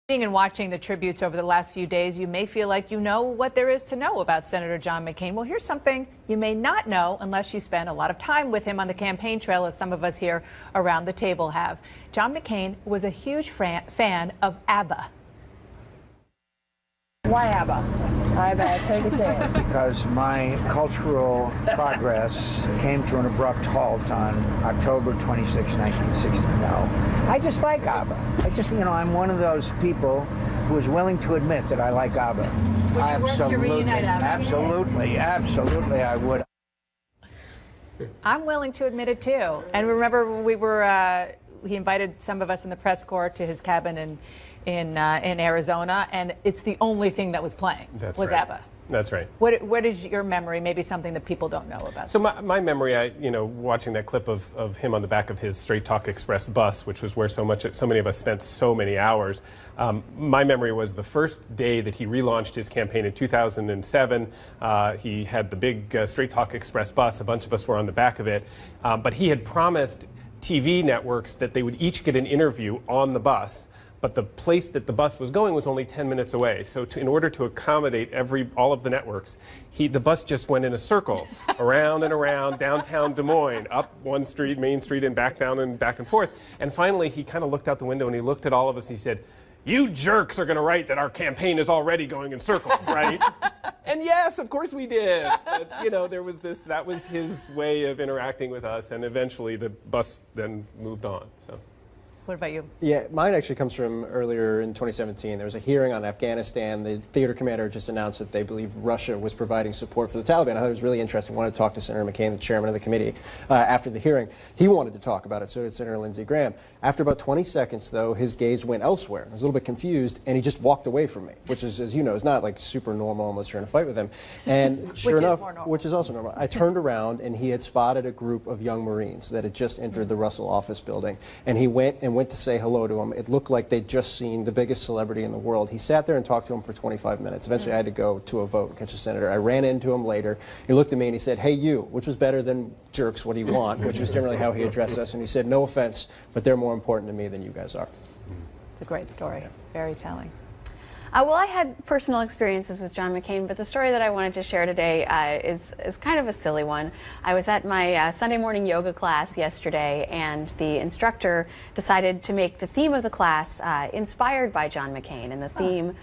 And watching the tributes over the last few days, you may feel like you know what there is to know about Senator John McCain. Well, here's something you may not know unless you spend a lot of time with him on the campaign trail, as some of us here around the table have. John McCain was a huge fan of ABBA. Why ABBA? Take a chance. Because my cultural progress came to an abrupt halt on October 26, 1960. No, I just like ABBA. I'm one of those people who is willing to admit that I like ABBA. Would you work to reunite ABBA? Absolutely, I would. I'm willing to admit it too. And remember, he invited some of us in the press corps to his cabin in Arizona, and it's the only thing that was playing. Was right. ABBA. That's right. What is your memory? Maybe something that people don't know about. So my memory, watching that clip of him on the back of his Straight Talk Express bus, which was where so many of us spent so many hours. My memory was the first day that he relaunched his campaign in 2007. He had the big Straight Talk Express bus. A bunch of us were on the back of it, but he had promised TV networks that they would each get an interview on the bus. But the place that the bus was going was only 10 minutes away. So in order to accommodate all of the networks, the bus just went in a circle around and around downtown Des Moines, up one street, Main Street, and back down and back and forth. And finally, he kind of looked out the window and he looked at all of us and he said, "You jerks are going to write that our campaign is already going in circles, right?" And yes, of course we did. But, that was his way of interacting with us. And eventually the bus then moved on. So. What about you? Yeah, mine actually comes from earlier in 2017. There was a hearing on Afghanistan. The theater commander just announced that they believe Russia was providing support for the Taliban. I thought it was really interesting. I wanted to talk to Senator McCain, the chairman of the committee, after the hearing. He wanted to talk about it, so did Senator Lindsey Graham. After about 20 seconds, though, his gaze went elsewhere. I was a little bit confused, and he just walked away from me, which is, as you know, is not like super normal unless you're in a fight with him. And sure enough, which is also normal, I turned around, and he had spotted a group of young Marines that had just entered the Russell office building, and he went to say hello to him. It looked like they'd just seen the biggest celebrity in the world. He sat there and talked to him for 25 minutes. Eventually, I had to go to a vote and catch a senator. I ran into him later. He looked at me and he said, "Hey, you," which was better than "jerks, what do you want," which was generally how he addressed us. And he said, "No offense, but they're more important to me than you guys are." It's a great story. Very telling. Well, I had personal experiences with John McCain, but the story that I wanted to share today is kind of a silly one. I was at my Sunday morning yoga class yesterday, and the instructor decided to make the theme of the class inspired by John McCain, and the theme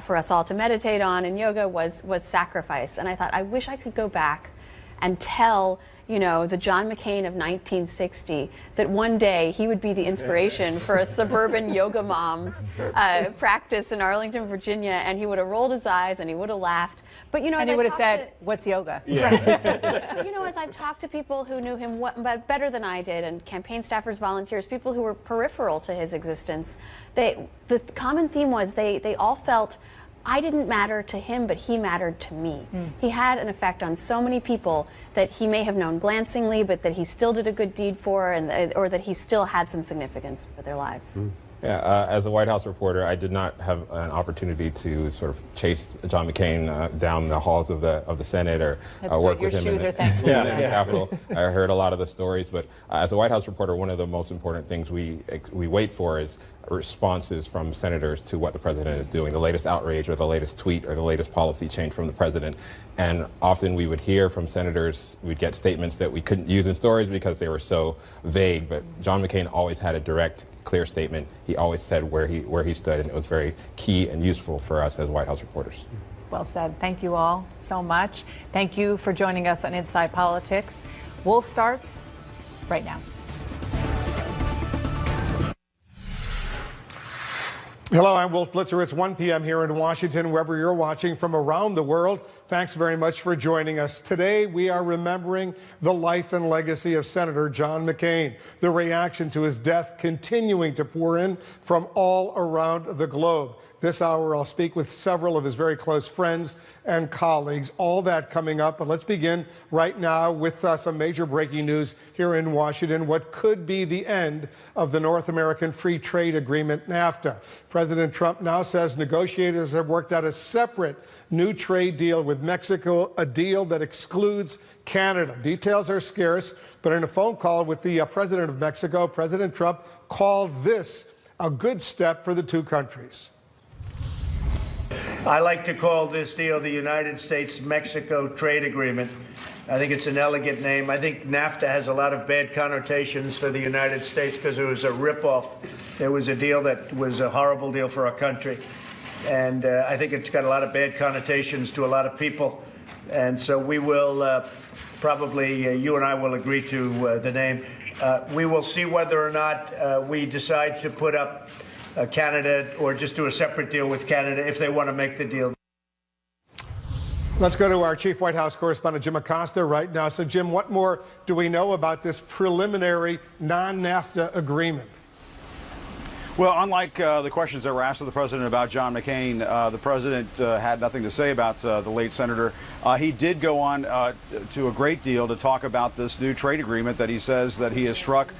for us all to meditate on in yoga was sacrifice. And I thought, I wish I could go back and tell the John McCain of 1960, that one day he would be the inspiration for a suburban yoga mom's practice in Arlington, Virginia, and he would have rolled his eyes and he would have laughed. But and he would have said, "What's yoga?" Yeah. As I've talked to people who knew him better than I did, and campaign staffers, volunteers, people who were peripheral to his existence, the common theme was they all felt, I didn't matter to him, but he mattered to me. He had an effect on so many people that he may have known glancingly, but that he still did a good deed for, or that he still had some significance for their lives. Yeah, as a White House reporter, I did not have an opportunity to sort of chase John McCain down the halls of the Senate or work with him in the Capitol. I heard a lot of the stories, but as a White House reporter, one of the most important things we wait for is responses from senators to what the president is doing, the latest outrage or the latest tweet or the latest policy change from the president. And often we would hear from senators, we'd get statements that we couldn't use in stories because they were so vague, but John McCain always had a direct, clear statement. He always said where he stood, and it was very key and useful for us as White House reporters. Well said. Thank you all so much. Thank you for joining us on Inside Politics. Wolf starts right now. Hello, I'm Wolf Blitzer. It's 1 p.m. here in Washington, wherever you're watching from around the world. Thanks very much for joining us. Today, we are remembering the life and legacy of Senator John McCain. The reaction to his death continuing to pour in from all around the globe. This hour, I'll speak with several of his very close friends and colleagues. All that coming up. But let's begin right now with some major breaking news here in Washington. What could be the end of the North American Free Trade Agreement, NAFTA. President Trump now says negotiators have worked out a separate new trade deal with Mexico, a deal that excludes Canada. Details are scarce, but in a phone call with the president of Mexico, President Trump called this a good step for the two countries. I like to call this deal the United States-Mexico Trade Agreement. I think it's an elegant name. I think NAFTA has a lot of bad connotations for the United States because it was a ripoff. It was a deal that was a horrible deal for our country. And I think it's got a lot of bad connotations to a lot of people. And so we will probably, you and I will agree to the name. We will see whether or not we decide to put up Canada or just do a separate deal with Canada if they want to make the deal. Let's go to our chief White House correspondent, Jim Acosta, right now. So, Jim, what more do we know about this preliminary non-NAFTA agreement? Well, unlike the questions that were asked of the president about John McCain, the president had nothing to say about the late senator. He did go on to a great deal to talk about this new trade agreement that he says that he has struck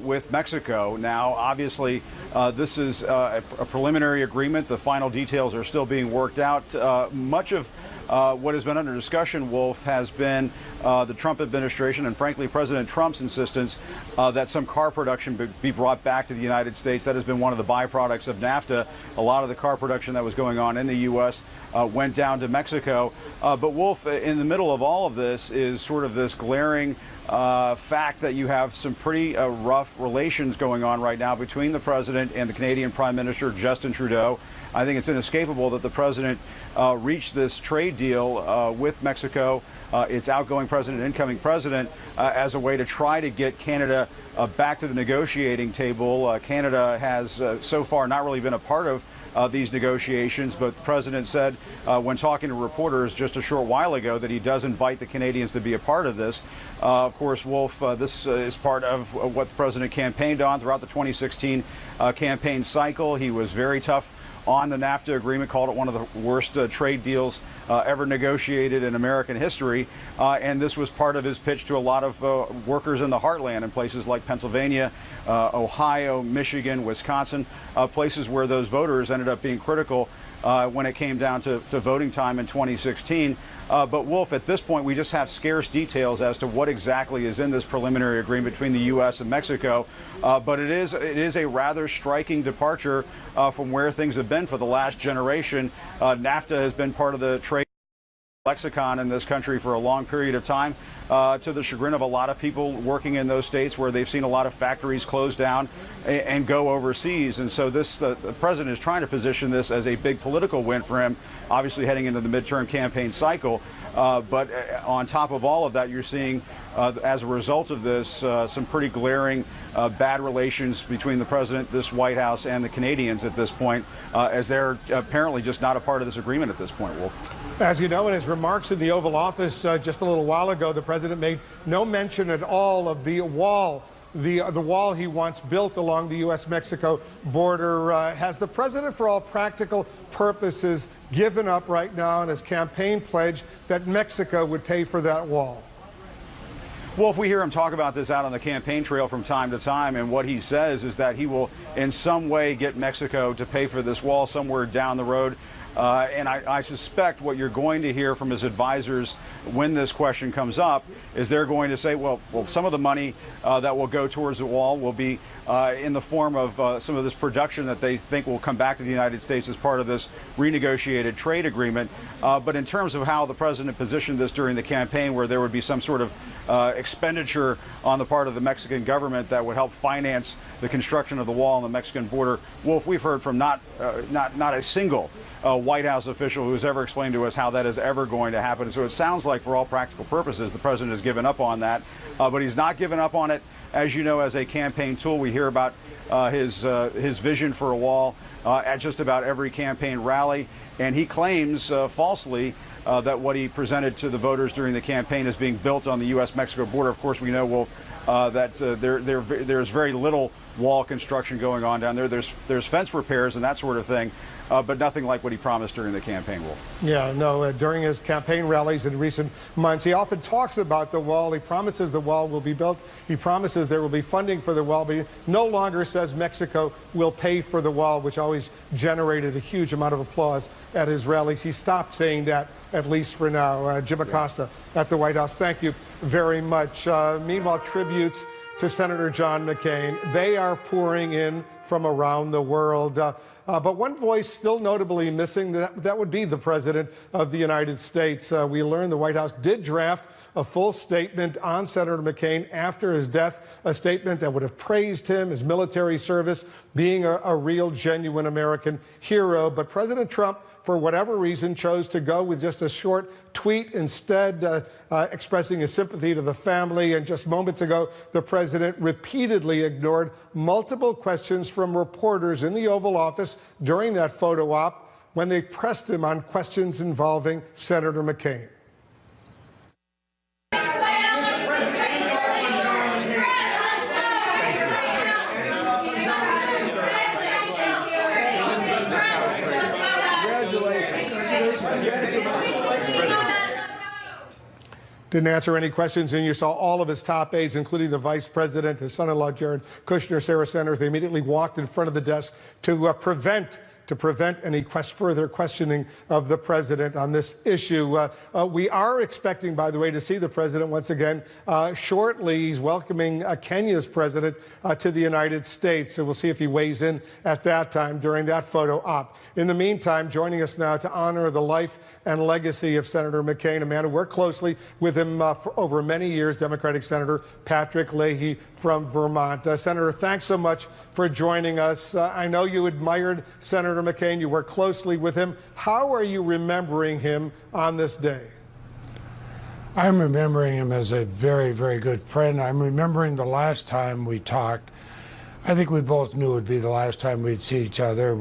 with Mexico. Now, obviously, this is a preliminary agreement. The final details are still being worked out. Much of what has been under discussion, Wolf, has been the Trump administration and, frankly, President Trump's insistence that some car production be brought back to the United States. That has been one of the byproducts of NAFTA. A lot of the car production that was going on in the U.S. Went down to Mexico. But, Wolf, in the middle of all of this is sort of this glaring fact that you have some pretty rough relations going on right now between the president and the Canadian Prime Minister, Justin Trudeau. I think it's inescapable that the president reached this trade deal with Mexico, its outgoing president, incoming president, as a way to try to get Canada back to the negotiating table. Canada has so far not really been a part of these negotiations, but the president said when talking to reporters just a short while ago that he does invite the Canadians to be a part of this. Of course, Wolf, this is part of what the president campaigned on throughout the 2016 campaign cycle. He was very tough on the NAFTA agreement, called it one of the worst trade deals ever negotiated in American history. And this was part of his pitch to a lot of workers in the heartland in places like Pennsylvania, Ohio, Michigan, Wisconsin, places where those voters ended up being critical when it came down to voting time in 2016. But, Wolf, at this point, we just have scarce details as to what exactly is in this preliminary agreement between the U.S. and Mexico. But it is a rather striking departure from where things have been for the last generation. NAFTA has been part of the trade lexicon in this country for a long period of time, to the chagrin of a lot of people working in those states where they've seen a lot of factories close down and go overseas. And so this, the president is trying to position this as a big political win for him, obviously heading into the midterm campaign cycle. But on top of all of that, you're seeing, as a result of this, some pretty glaring bad relations between the president, this White House, and the Canadians at this point, as they're apparently just not a part of this agreement at this point, Wolf. As you know, in his remarks in the Oval Office just a little while ago, the president made no mention at all of the wall. The wall he wants built along the U.S.-Mexico border. Has the president, for all practical purposes, given up right now in his campaign pledge that Mexico would pay for that wall? Well, if we hear him talk about this out on the campaign trail from time to time, and what he says is that he will in some way get Mexico to pay for this wall somewhere down the road. And I suspect what you're going to hear from his advisors when this question comes up is they're going to say, well, some of the money that will go towards the wall will be in the form of some of this production that they think will come back to the United States as part of this renegotiated trade agreement. But in terms of how the president positioned this during the campaign, where there would be some sort of expenditure on the part of the Mexican government that would help finance the construction of the wall on the Mexican border, Wolf, we've heard from not a single White House official who has ever explained to us how that is ever going to happen. So it sounds like, for all practical purposes, the president has given up on that. But he's not given up on it, as you know, as a campaign tool. We hear about his vision for a wall at just about every campaign rally. And he claims falsely that what he presented to the voters during the campaign is being built on the U.S.-Mexico border. Of course, we know, Wolf, that there's very little wall construction going on down there. There's fence repairs and that sort of thing. But nothing like what he promised during the campaign, Wolf. Yeah, no, during his campaign rallies in recent months, he often talks about the wall. He promises the wall will be built. He promises there will be funding for the wall, but he no longer says Mexico will pay for the wall, which always generated a huge amount of applause at his rallies. He stopped saying that, at least for now. Jim Acosta at the White House, thank you very much. Meanwhile, tributes to Senator John McCain, they are pouring in from around the world. But one voice still notably missing, that would be the President of the United States. We learned the White House did draft a full statement on Senator McCain after his death, a statement that would have praised him, his military service, being a real, genuine American hero. But President Trump, for whatever reason, chose to go with just a short tweet instead, expressing his sympathy to the family. And just moments ago, the president repeatedly ignored multiple questions from reporters in the Oval Office during that photo op when they pressed him on questions involving Senator McCain. Didn't answer any questions, and you saw all of his top aides, including the vice president, his son-in-law Jared Kushner, Sarah Sanders. They immediately walked in front of the desk to prevent any further questioning of the president on this issue. We are expecting, by the way, to see the president once again shortly. He's welcoming Kenya's president to the United States, so we'll see if he weighs in at that time during that photo op. In the meantime, joining us now to honor the life and legacy of Senator McCain, a man who worked closely with him for over many years, Democratic Senator Patrick Leahy from Vermont. Senator, thanks so much for joining us. I know you admired Senator McCain. You worked closely with him. How are you remembering him on this day? I'm remembering him as a very, very good friend. I'm remembering the last time we talked. I think we both knew it would be the last time we'd see each other.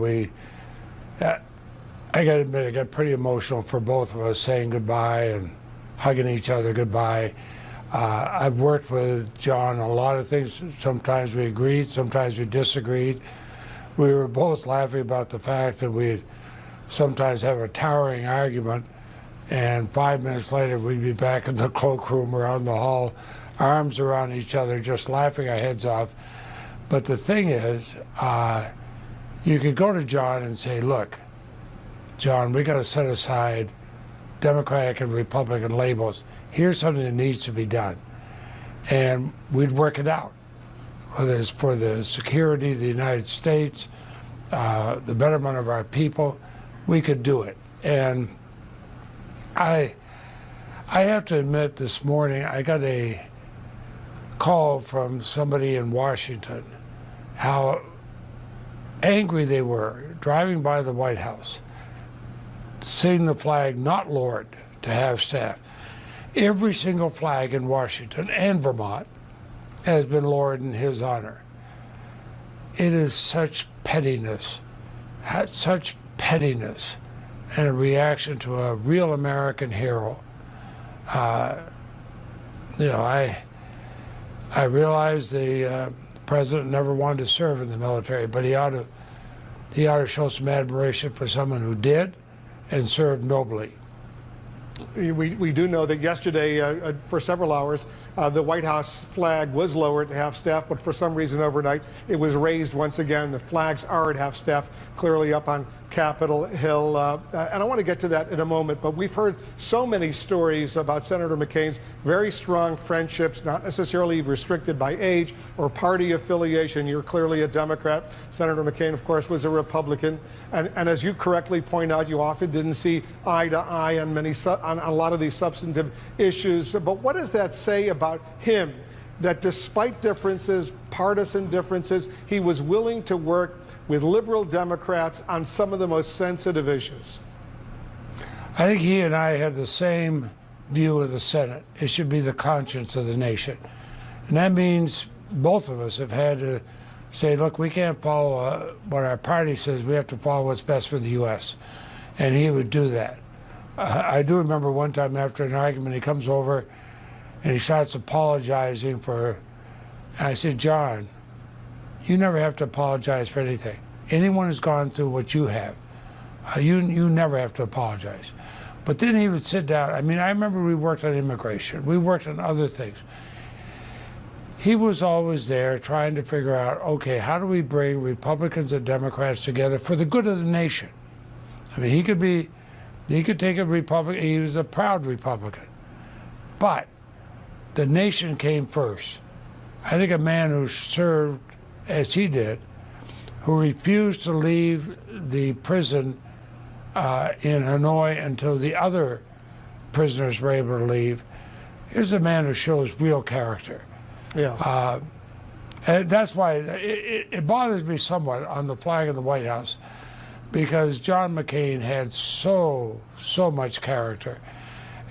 I got to admit, I got pretty emotional for both of us saying goodbye and hugging each other goodbye. I've worked with John on a lot of things. Sometimes we agreed, sometimes we disagreed. We were both laughing about the fact that we'd sometimes have a towering argument, and 5 minutes later we'd be back in the cloakroom or out in the hall, arms around each other, just laughing our heads off. But the thing is, you could go to John and say, look, John, we got to set aside Democratic and Republican labels. Here's something that needs to be done. And we'd work it out. Whether it's for the security of the United States, the betterment of our people, we could do it. And I have to admit, this morning I got a call from somebody in Washington, how angry they were driving by the White House, seeing the flag not lowered to half-staff. Every single flag in Washington and Vermont has been lowered in his honor. It is such pettiness, and a reaction to a real American hero. You know, I realize the president never wanted to serve in the military, but he ought to show some admiration for someone who did and served nobly. We do know that yesterday, for several hours, the White House flag was lowered to half-staff, but for some reason overnight it was raised once again. The flags are at half-staff, clearly up on Capitol Hill. And I want to get to that in a moment, but we've heard so many stories about Senator McCain's very strong friendships, not necessarily restricted by age or party affiliation. You're clearly a Democrat. Senator McCain, of course, was a Republican. And as you correctly point out, you often didn't see eye to eye on a lot of these substantive issues. But what does that say about him, that despite differences, partisan differences, he was willing to work with liberal Democrats on some of the most sensitive issues? I think he and I had the same view of the Senate. It should be the conscience of the nation. And that means both of us have had to say, look, we can't follow what our party says. We have to follow what's best for the U.S. And he would do that. I do remember one time after an argument, he comes over and he starts apologizing for, and I said, John, you never have to apologize for anything. Anyone who's gone through what you have, you never have to apologize. But then he would sit down. I mean, I remember we worked on immigration. We worked on other things. He was always there trying to figure out, okay, how do we bring Republicans and Democrats together for the good of the nation? I mean, he could take a Republican, he was a proud Republican. But the nation came first. I think a man who served as he did, who refused to leave the prison in Hanoi until the other prisoners were able to leave. Here's a man who shows real character. Yeah. And that's why it bothers me somewhat on the flag of the White House, because John McCain had so much character,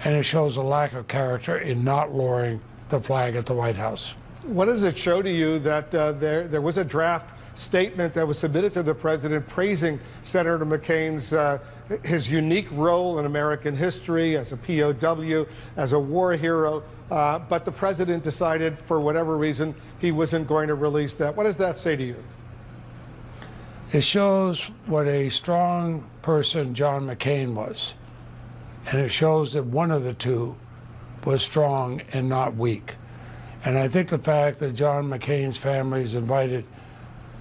and it shows a lack of character in not lowering the flag at the White House. What does it show to you that there was a draft statement that was submitted to the president praising Senator McCain's his unique role in American history as a POW, as a war hero, but the president decided for whatever reason he wasn't going to release that? What does that say to you? It shows what a strong person John McCain was, and it shows that one of the two was strong and not weak. And I think the fact that John McCain's family has invited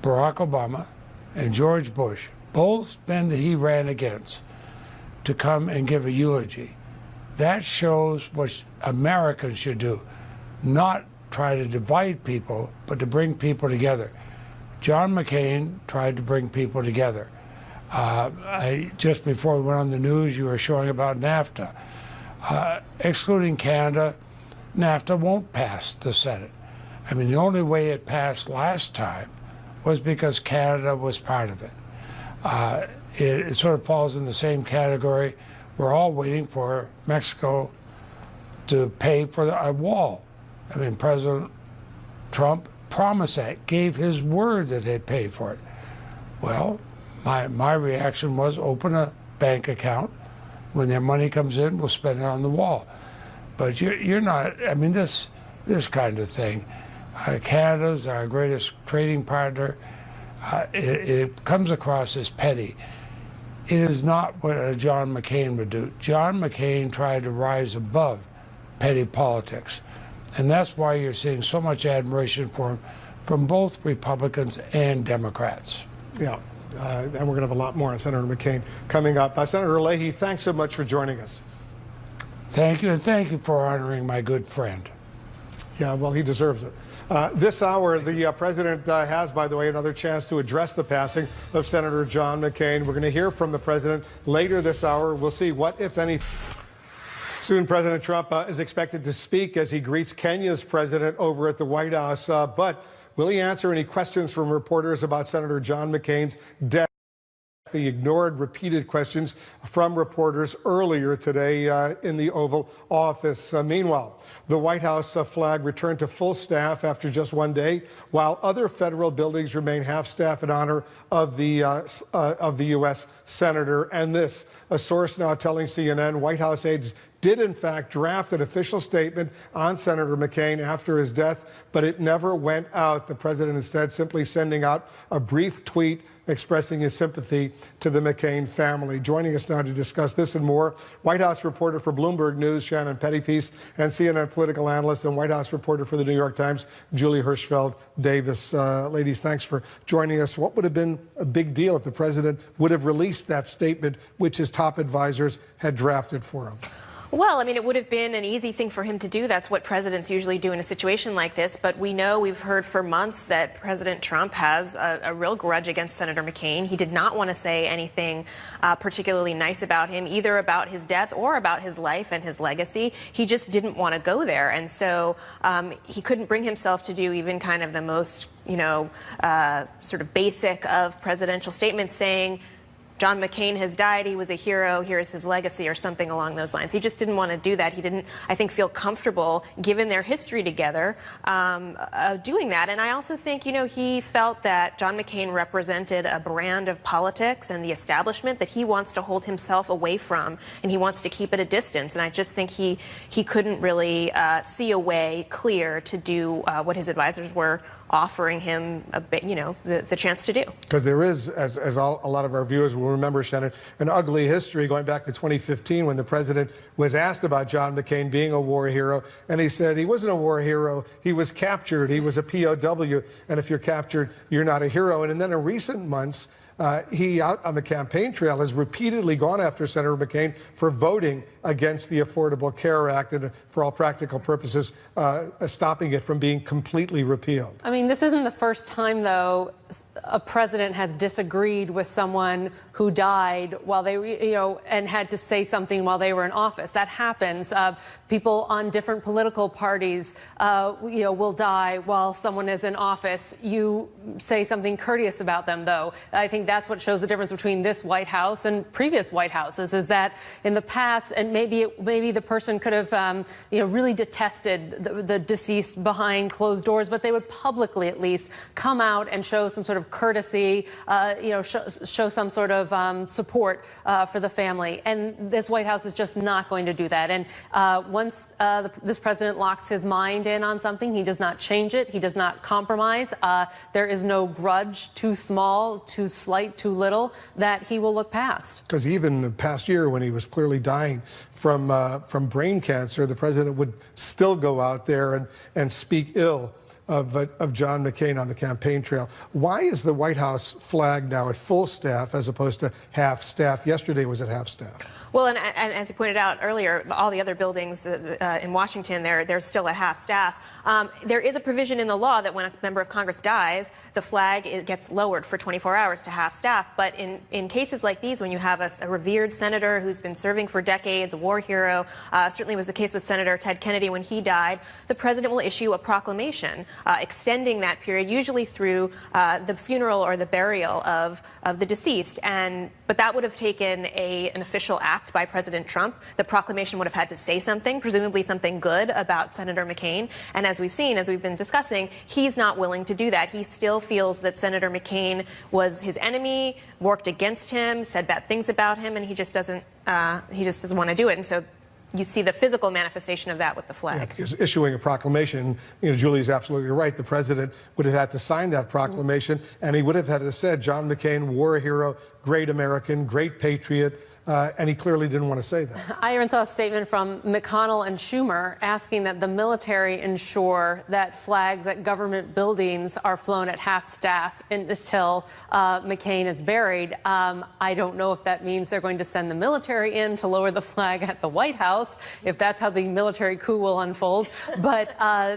Barack Obama and George Bush, both men that he ran against, to come and give a eulogy, that shows what Americans should do. Not try to divide people, but to bring people together. John McCain tried to bring people together. Just before we went on the news, you were showing about NAFTA. Excluding Canada, NAFTA won't pass the Senate. I mean, the only way it passed last time was because Canada was part of it. It sort of falls in the same category. We're all waiting for Mexico to pay for a wall. I mean, President Trump promised that, gave his word that they'd pay for it. Well, my reaction was open a bank account. When their money comes in, we'll spend it on the wall. But you're not, I mean, this kind of thing. Canada's our greatest trading partner. It comes across as petty. It is not what John McCain would do. John McCain tried to rise above petty politics. And that's why you're seeing so much admiration for him from both Republicans and Democrats. Yeah, and we're going to have a lot more on Senator McCain coming up. Senator Leahy, thanks so much for joining us. Thank you, and thank you for honoring my good friend. Yeah, well, he deserves it. This hour, the president has, by the way, another chance to address the passing of Senator John McCain. We're going to hear from the president later this hour. We'll see what, if any. Soon, President Trump is expected to speak as he greets Kenya's president over at the White House. But will he answer any questions from reporters about Senator John McCain's death? He ignored repeated questions from reporters earlier today in the Oval Office. Meanwhile, the White House flag returned to full staff after just one day, while other federal buildings remain half-staff in honor of the U.S. senator. And this, a source now telling CNN, White House aides did in fact draft an official statement on Senator McCain after his death, but it never went out. The president instead simply sending out a brief tweet expressing his sympathy to the McCain family. Joining us now to discuss this and more, White House reporter for Bloomberg News, Shannon Pettypiece, and CNN political analyst and White House reporter for the New York Times, Julie Hirschfeld Davis. Ladies, thanks for joining us. What would have been a big deal if the president would have released that statement which his top advisors had drafted for him? Well, I mean, it would have been an easy thing for him to do. That's what presidents usually do in a situation like this. But we know, we've heard for months that President Trump has a real grudge against Senator McCain. He did not want to say anything particularly nice about him, either about his death or about his life and his legacy. He just didn't want to go there. And so he couldn't bring himself to do even kind of the most, sort of basic of presidential statements saying, John McCain has died, he was a hero, here's his legacy, or something along those lines. He just didn't want to do that. He didn't, I think, feel comfortable, given their history together, doing that. And I also think, he felt that John McCain represented a brand of politics and the establishment that he wants to hold himself away from, and he wants to keep at a distance. And I just think he couldn't really see a way clear to do what his advisors were offering him a bit, the chance to do. Because there is, as a lot of our viewers will remember, Shannon, an ugly history going back to 2015 when the president was asked about John McCain being a war hero, and he said he wasn't a war hero, he was captured, he was a POW, and if you're captured, you're not a hero. And then in recent months, He, out on the campaign trail, has repeatedly gone after Senator McCain for voting against the Affordable Care Act and, for all practical purposes, stopping it from being completely repealed. I mean, this isn't the first time, though, a president has disagreed with someone who died while they, and had to say something while they were in office. That happens. People on different political parties, will die while someone is in office. You say something courteous about them, though. I think that's what shows the difference between this White House and previous White Houses, is that in the past, and maybe the person could have, really detested the deceased behind closed doors, but they would publicly at least come out and show some sort of courtesy, show some sort of support for the family. And this White House is just not going to do that. And once this president locks his mind in on something, he does not change it. He does not compromise. There is no grudge too small, too slight, too little that he will look past. Because even the past year, when he was clearly dying from brain cancer, the president would still go out there and speak ill of John McCain on the campaign trail. Why is the White House flag now at full staff as opposed to half staff? Yesterday was at half staff. Well, and as you pointed out earlier, all the other buildings in Washington, they're still at half staff. There is a provision in the law that when a member of Congress dies, the flag gets lowered for 24 hours to half staff. But in cases like these, when you have a revered senator who's been serving for decades, a war hero, certainly was the case with Senator Ted Kennedy when he died, the president will issue a proclamation extending that period, usually through the funeral or the burial of the deceased. But that would have taken an official act by President Trump. The proclamation would have had to say something, presumably something good about Senator McCain. And as we've seen, as we've been discussing, he's not willing to do that. He still feels that Senator McCain was his enemy, worked against him, said bad things about him, and he just doesn't want to do it. And so you see the physical manifestation of that with the flag. Yeah, because issuing a proclamation, Julie's absolutely right. The president would have had to sign that proclamation, and he would have had to say, John McCain, war hero, great American, great patriot. And he clearly didn't want to say that. I even saw a statement from McConnell and Schumer asking that the military ensure that flags at government buildings are flown at half staff until McCain is buried. I don't know if that means they're going to send the military in to lower the flag at the White House, if that's how the military coup will unfold. But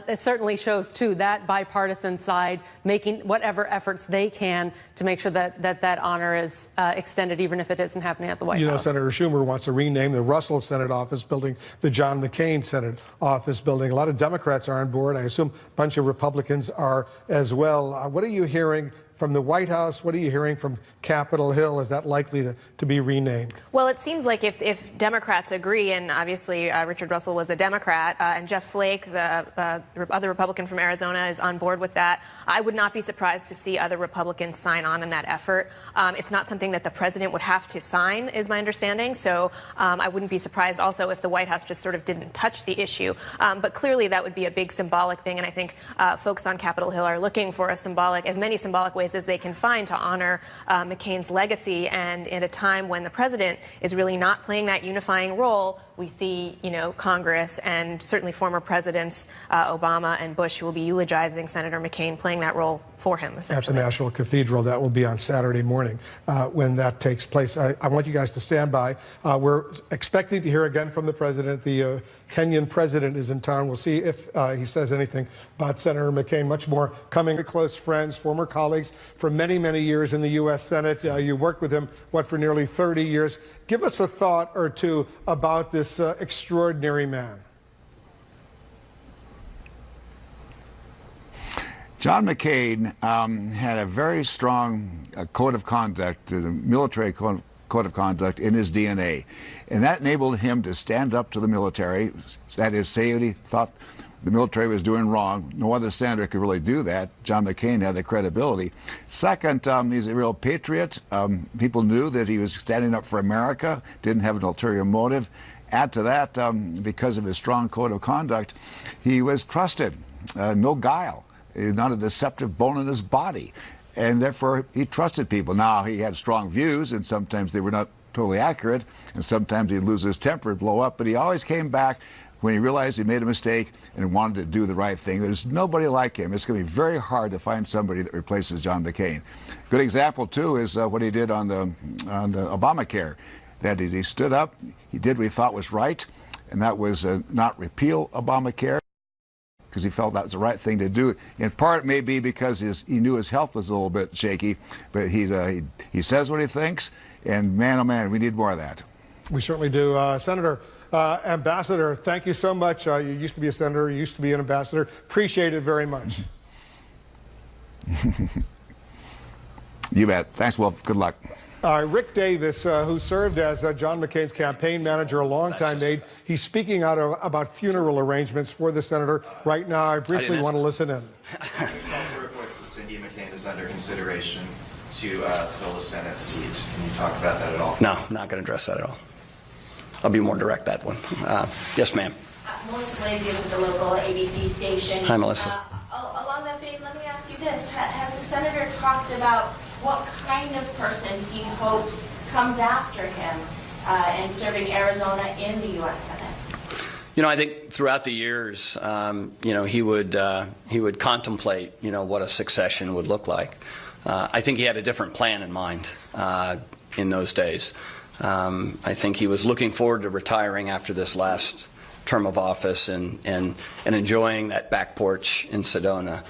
it certainly shows, too, that bipartisan side making whatever efforts they can to make sure that honor is extended, even if it isn't happening at the White House. Senator Schumer wants to rename the Russell Senate office building the John McCain Senate office building. A lot of Democrats are on board. I assume a bunch of Republicans are as well. What are you hearing from the White House? What are you hearing from Capitol Hill? Is that likely to be renamed? Well, it seems like if Democrats agree, and obviously Richard Russell was a Democrat, and Jeff Flake, the other Republican from Arizona, is on board with that, I would not be surprised to see other Republicans sign on in that effort. It's not something that the president would have to sign, is my understanding. So I wouldn't be surprised also if the White House just sort of didn't touch the issue. But clearly that would be a big symbolic thing. And I think folks on Capitol Hill are looking for as many symbolic ways as they can find to honor McCain's legacy. And in a time when the president is really not playing that unifying role, we see, Congress and certainly former presidents Obama and Bush, who will be eulogizing Senator McCain, playing that role for him, essentially. At the National Cathedral. That will be on Saturday morning when that takes place. I want you guys to stand by. We're expecting to hear again from the president. The Kenyan president is in town. We'll see if he says anything about Senator McCain. Much more coming. Close friends, former colleagues for many, many years in the U.S. Senate. You worked with him, for nearly 30 years. Give us a thought or two about this extraordinary man. John McCain had a very strong code of conduct, military code of conduct in his DNA. And that enabled him to stand up to the military, that is, say what he thought the military was doing wrong. No other senator could really do that. John McCain had the credibility. Second, he's a real patriot. People knew that he was standing up for America, didn't have an ulterior motive. Add to that, because of his strong code of conduct, he was trusted, no guile. He's not a deceptive bone in his body. And therefore, he trusted people. Now, he had strong views, and sometimes they were not totally accurate, and sometimes he'd lose his temper and blow up, but he always came back when he realized he made a mistake and wanted to do the right thing. There's nobody like him. It's going to be very hard to find somebody that replaces John McCain. Good example, too, is what he did on the Obamacare. That is, he stood up, he did what he thought was right, and that was not repeal Obamacare, because he felt that was the right thing to do. In part, it may be because he knew his health was a little bit shaky, but he says what he thinks, and man, oh man, we need more of that. We certainly do. Senator, Ambassador, thank you so much. You used to be a senator, you used to be an ambassador. Appreciate it very much. You bet. Thanks, Wolf. Good luck. Rick Davis, who served as John McCain's campaign manager a long time, he's speaking out about funeral arrangements for the senator right now. I briefly want to listen in. News also reports that Cindy McCain is under consideration to fill the Senate seat. Can you talk about that at all? No, not going to address that at all. I'll be more direct that one. Yes, ma'am. Melissa Blasius with the local ABC station. Hi, Melissa. Along that vein, let me ask you this. Has the senator talked about what kind of person he hopes comes after him and serving Arizona in the U.S. Senate? You know, I think throughout the years, you know, he would contemplate, you know, what a succession would look like. I think he had a different plan in mind in those days. I think he was looking forward to retiring after this last term of office and enjoying that back porch in Sedona.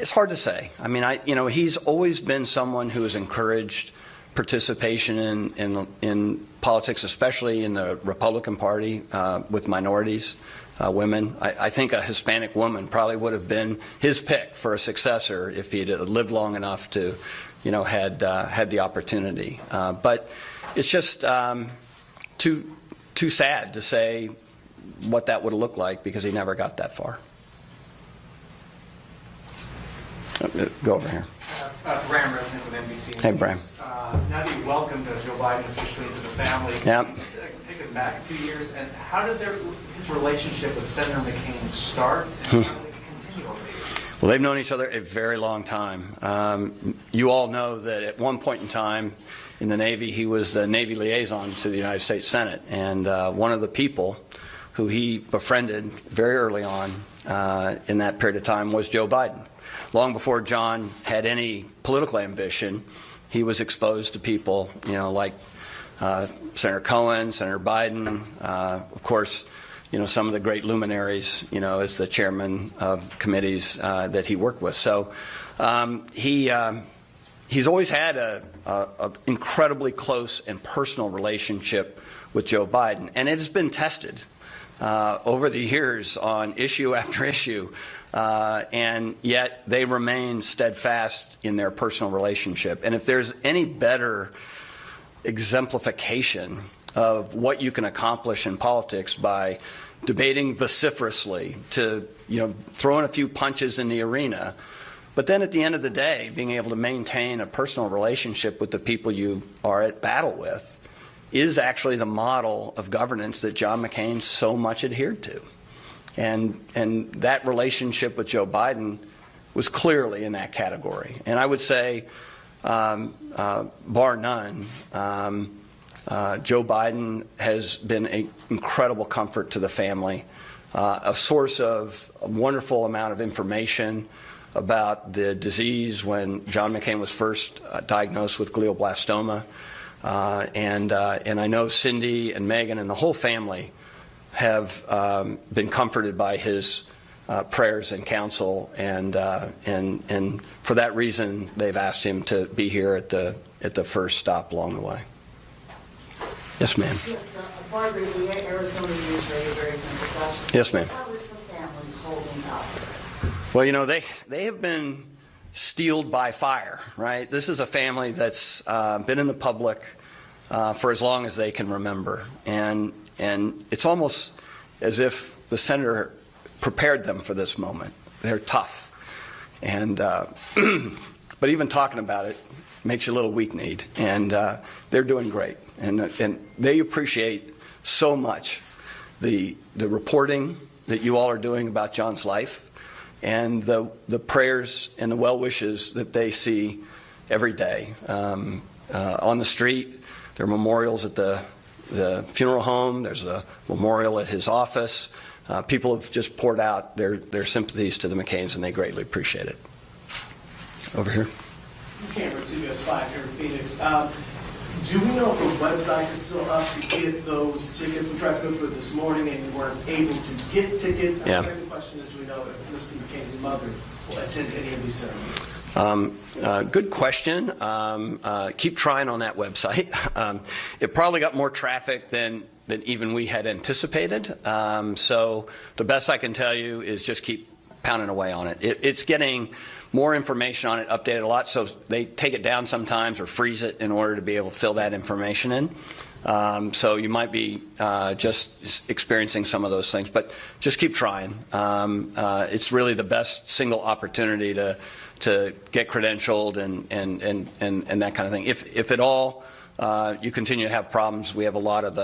It's hard to say. I mean, you know, he's always been someone who has encouraged participation in politics, especially in the Republican Party with minorities, women. I think a Hispanic woman probably would have been his pick for a successor if he'd lived long enough to, you know, had the opportunity. But it's just too sad to say what that would have looked like because he never got that far. Go over here. Bram, resident with NBC News. Hey, Bram. Now that you welcomed Joe Biden officially into the family, yep. Take us back a few years, and how did his relationship with Senator McCain start, and how did it continue over the years? Well, they've known each other a very long time. You all know that at one point in time in the Navy, he was the Navy liaison to the United States Senate, and one of the people who he befriended very early on in that period of time was Joe Biden. Long before John had any political ambition, he was exposed to people, you know, like Senator Cohen, Senator Biden, of course, you know, some of the great luminaries, you know, as the chairman of committees that he worked with. So he's always had a incredibly close and personal relationship with Joe Biden, and it has been tested over the years on issue after issue. And yet they remain steadfast in their personal relationship. And if there's any better exemplification of what you can accomplish in politics by debating vociferously to, you know, throwing a few punches in the arena, but then at the end of the day, being able to maintain a personal relationship with the people you are at battle with is actually the model of governance that John McCain so much adhered to. And that relationship with Joe Biden was clearly in that category. And I would say, bar none, Joe Biden has been an incredible comfort to the family, a source of a wonderful amount of information about the disease when John McCain was first diagnosed with glioblastoma. And I know Cindy and Megan and the whole family have been comforted by his prayers and counsel, and for that reason, they've asked him to be here at the first stop along the way. Yes, ma'am. Yes, Barbara, the Arizona News Radio, very simple question. Yes, ma'am. How is the family holding up? Well, you know, they have been steeled by fire, right? This is a family that's been in the public for as long as they can remember, and it's almost as if the senator prepared them for this moment. They're tough, and but even talking about it makes you a little weak-kneed, and they're doing great, and they appreciate so much the reporting that you all are doing about John's life, and the prayers and the well wishes that they see every day on the street. There are memorials at the the funeral home. There's a memorial at his office. People have just poured out their sympathies to the McCains, and they greatly appreciate it. Over here. Cameron, CBS 5 here in Phoenix. Do we know if the website is still up to get those tickets? We tried to go through it this morning and we weren't able to get tickets. And the second question is, do we know if Mr. McCain's mother will attend any of these ceremonies? Good question. Keep trying on that website. It probably got more traffic than even we had anticipated. So the best I can tell you is just keep pounding away on it. It's getting more information on it, updated a lot, so they take it down sometimes or freeze it in order to be able to fill that information in. So you might be just experiencing some of those things, but just keep trying. It's really the best single opportunity to get credentialed and that kind of thing. If at all you continue to have problems, we have a lot of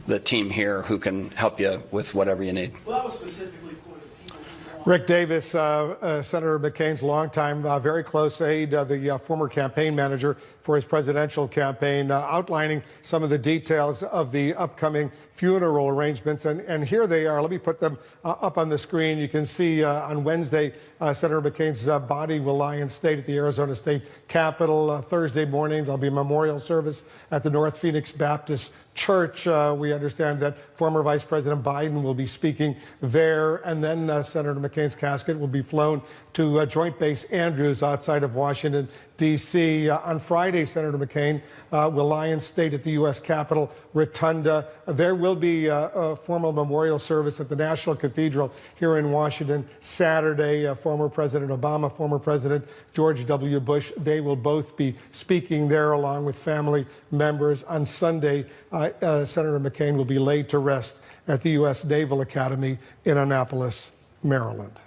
the team here who can help you with whatever you need. Well, that was specifically for the people who want. Rick Davis, Senator McCain's longtime, very close aide, the former campaign manager for his presidential campaign, outlining some of the details of the upcoming funeral arrangements. And here they are. Let me put them up on the screen. You can see on Wednesday, Senator McCain's body will lie in state at the Arizona State Capitol. Thursday morning, there'll be a memorial service at the North Phoenix Baptist Church. We understand that former Vice President Biden will be speaking there. And then Senator McCain's casket will be flown to Joint Base Andrews outside of Washington, D.C. On Friday, Senator McCain will lie in state at the U.S. Capitol Rotunda. There will be a formal memorial service at the National Cathedral here in Washington Saturday. Former President Obama, former President George W. Bush, they will both be speaking there along with family members. On Sunday, Senator McCain will be laid to rest at the U.S. Naval Academy in Annapolis, Maryland.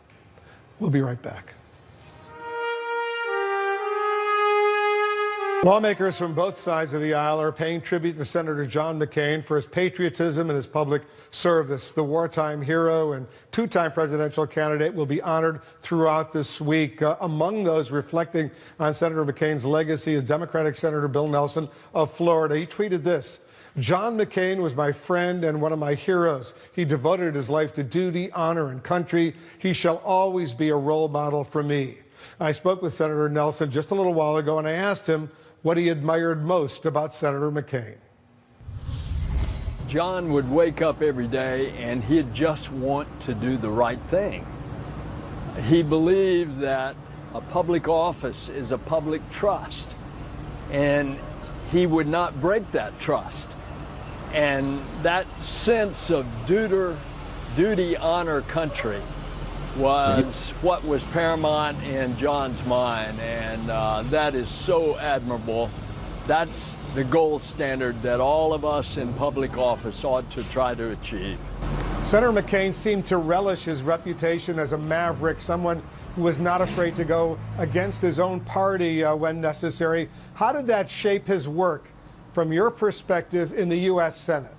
We'll be right back. Lawmakers from both sides of the aisle are paying tribute to Senator John McCain for his patriotism and his public service. The wartime hero and two-time presidential candidate will be honored throughout this week. Among those reflecting on Senator McCain's legacy is Democratic Senator Bill Nelson of Florida. He tweeted this: "John McCain was my friend and one of my heroes. He devoted his life to duty, honor, and country. He shall always be a role model for me." I spoke with Senator Nelson just a little while ago, and I asked him what he admired most about Senator McCain. John would wake up every day and he'd just want to do the right thing. He believed that a public office is a public trust, and he would not break that trust. And that sense of duty, honor, country was what was paramount in John's mind, and that is so admirable. That's the gold standard that all of us in public office ought to try to achieve. Senator McCain seemed to relish his reputation as a maverick, someone who was not afraid to go against his own party when necessary. How did that shape his work from your perspective in the U.S. Senate?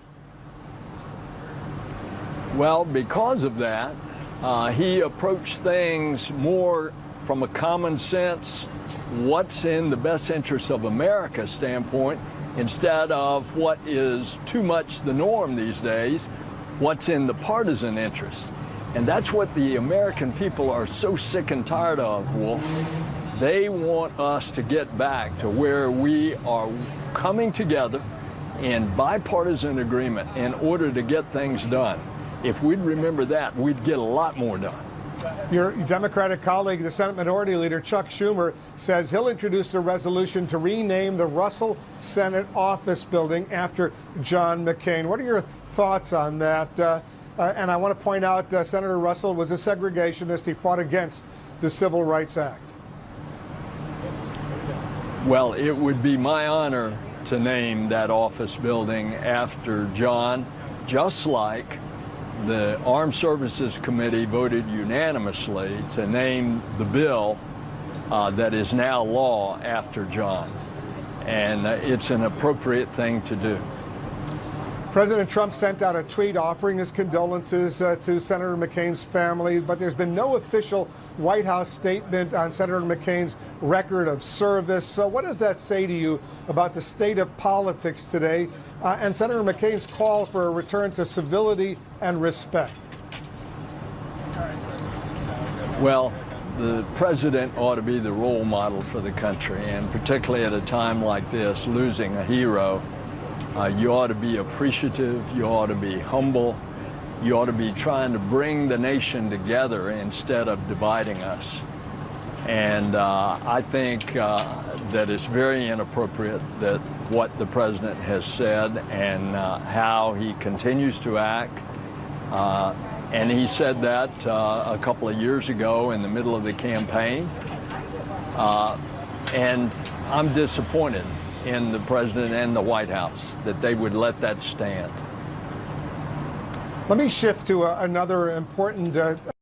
Well, because of that, he approached things more from a common sense, what's in the best interest of America standpoint, instead of what is too much the norm these days, what's in the partisan interest. And that's what the American people are so sick and tired of, Wolf. They want us to get back to where we are coming together in bipartisan agreement in order to get things done. If we'd remember that, we'd get a lot more done. Your Democratic colleague, the Senate Minority Leader Chuck Schumer, says he'll introduce a resolution to rename the Russell Senate Office Building after John McCain. What are your thoughts on that? And I want to point out Senator Russell was a segregationist. He fought against the Civil Rights Act. Well, it would be my honor to name that office building after John, just like the Armed Services Committee voted unanimously to name the bill that is now law after John. And it's an appropriate thing to do. President Trump sent out a tweet offering his condolences to Senator McCain's family, but there's been no official White House statement on Senator McCain's record of service. So what does that say to you about the state of politics today and Senator McCain's call for a return to civility and respect? Well, the president ought to be the role model for the country, and particularly at a time like this, losing a hero, you ought to be appreciative, you ought to be humble, you ought to be trying to bring the nation together instead of dividing us. And I think that it's very inappropriate that what the president has said and how he continues to act. And he said that a couple of years ago in the middle of the campaign. And I'm disappointed in the president and the White House that they would let that stand. Let me shift to another important